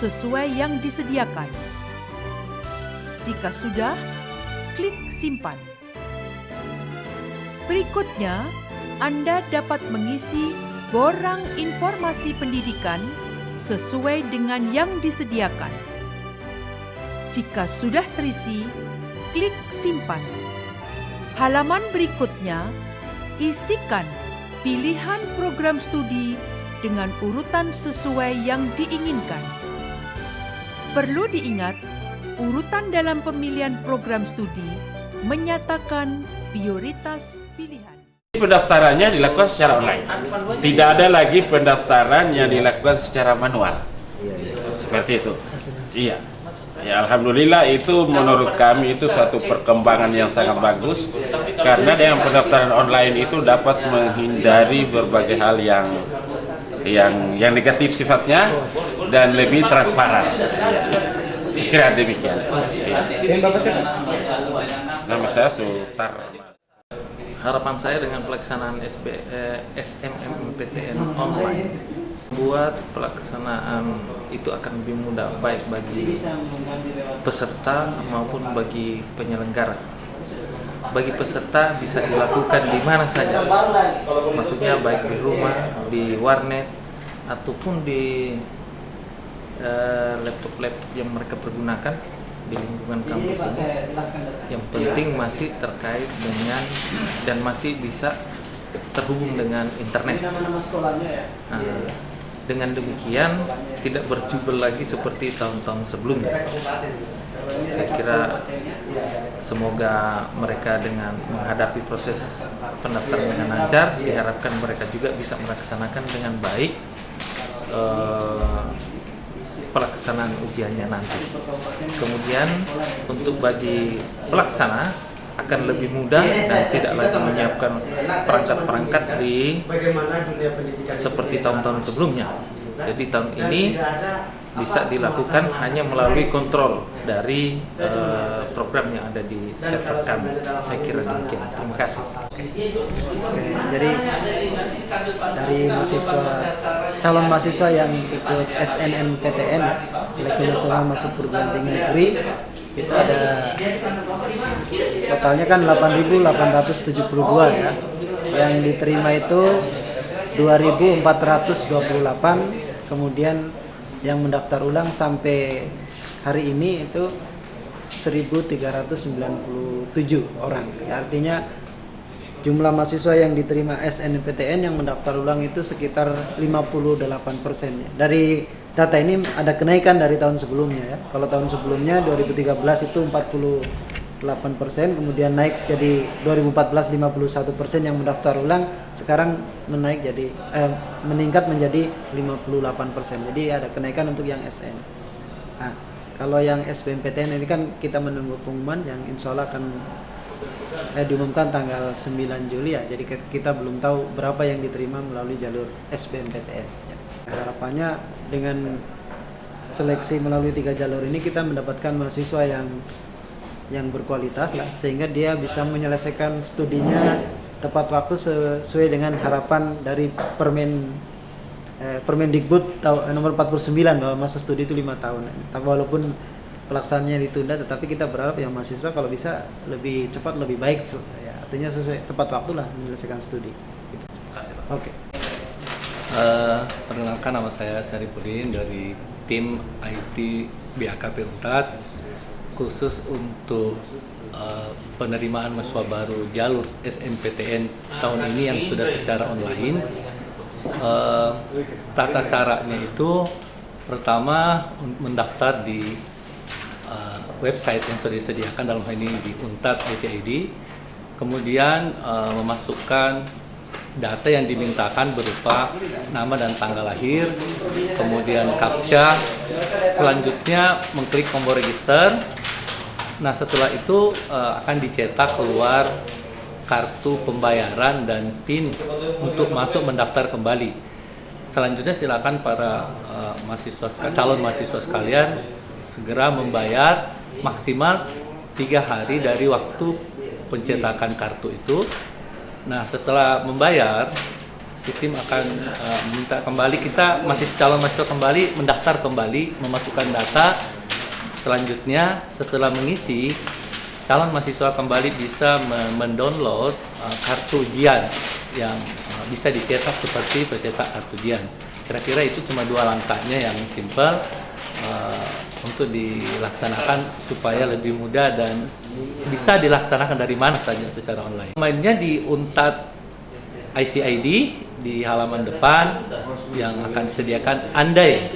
sesuai yang disediakan. Jika sudah, klik simpan. Berikutnya, Anda dapat mengisi borang informasi pendidikan sesuai dengan yang disediakan. Jika sudah terisi, klik simpan. Halaman berikutnya, isikan pilihan program studi dengan urutan sesuai yang diinginkan. Perlu diingat, urutan dalam pemilihan program studi menyatakan prioritas pilihan. Pendaftarannya dilakukan secara online. Tidak ada lagi pendaftaran yang dilakukan secara manual. Seperti itu. Iya. Ya, alhamdulillah itu menurut kami itu suatu perkembangan yang sangat bagus karena dengan pendaftaran online itu dapat menghindari berbagai hal yang negatif sifatnya dan lebih transparan. Sekira demikian. Nama saya Sultan. Harapan saya dengan pelaksanaan SNMPTN online buat pelaksanaan itu akan lebih mudah baik bagi peserta maupun bagi penyelenggara. Bagi peserta bisa dilakukan di mana saja, maksudnya baik di rumah, di warnet, ataupun di laptop-laptop yang mereka pergunakan di lingkungan kampus ini. Yang penting masih terkait dengan dan masih bisa terhubung dengan internet. Dengan demikian tidak berjubel lagi seperti tahun-tahun sebelumnya. Saya kira semoga mereka dengan menghadapi proses pendaftaran dengan lancar, diharapkan mereka juga bisa melaksanakan dengan baik pelaksanaan ujiannya nanti. Kemudian untuk bagi pelaksana akan lebih mudah dan tidak lagi menyiapkan perangkat-perangkat seperti tahun-tahun sebelumnya. Jadi tahun ini bisa dilakukan hanya melalui kontrol dari program yang ada di server kami. Saya kira demikian. Terima kasih. Jadi dari calon mahasiswa yang ikut SNMPTN, seleksi nasional masuk perguruan tinggi negeri, itu ada totalnya kan 8.872 ya. Yang diterima itu 2.428, kemudian yang mendaftar ulang sampai hari ini itu 1.397 orang. Artinya jumlah mahasiswa yang diterima SNMPTN yang mendaftar ulang itu sekitar 58%. Dari data ini ada kenaikan dari tahun sebelumnya ya. Kalau tahun sebelumnya 2013 itu 48%, kemudian naik jadi 2014 51% yang mendaftar ulang, sekarang meningkat menjadi 58%. Jadi ada kenaikan untuk yang SN. Nah, kalau yang SBMPTN ini kan kita menunggu pengumuman yang insya Allah akan diumumkan tanggal 9 Juli ya. Jadi kita belum tahu berapa yang diterima melalui jalur SBMPTN. Harapannya dengan seleksi melalui 3 jalur ini kita mendapatkan mahasiswa yang berkualitas lah, sehingga dia bisa menyelesaikan studinya tepat waktu sesuai dengan harapan dari Permendikbud nomor 49 bahwa masa studi itu 5 tahun. Tapi walaupun pelaksanaannya ditunda, tetapi kita berharap yang mahasiswa kalau bisa lebih cepat lebih baik ya, artinya sesuai tepat waktu lah menyelesaikan studi. Oke. Perkenalkan, nama saya Saripudin dari tim IT BAKP Unpad, khusus untuk penerimaan mahasiswa baru jalur SNMPTN tahun ini yang sudah secara online. Tata caranya itu pertama mendaftar di website yang sudah disediakan, dalam hal ini di Unpad.ac.id, kemudian memasukkan data yang dimintakan berupa nama dan tanggal lahir, kemudian CAPTCHA, selanjutnya mengklik tombol register. Nah, setelah itu akan dicetak keluar kartu pembayaran dan PIN untuk masuk mendaftar kembali. Selanjutnya silakan para calon mahasiswa sekalian segera membayar maksimal 3 hari dari waktu pencetakan kartu itu. Nah, setelah membayar, sistem akan minta kembali, kita masih calon mahasiswa kembali mendaftar kembali, memasukkan data. Selanjutnya setelah mengisi, calon mahasiswa kembali bisa mendownload kartu ujian yang bisa dicetak seperti pencetak kartu ujian. Kira-kira itu cuma 2 langkahnya yang simple untuk dilaksanakan supaya lebih mudah dan bisa dilaksanakan dari mana saja secara online. Mainnya di Unpad ICID di halaman depan yang akan disediakan. Andai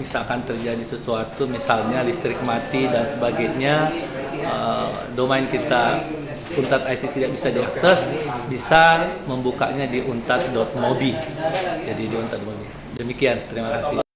misalkan terjadi sesuatu, misalnya listrik mati dan sebagainya, domain kita Unpad IC tidak bisa diakses, bisa membukanya di unpad.mobi. Jadi di unpad.mobi. Demikian, terima kasih.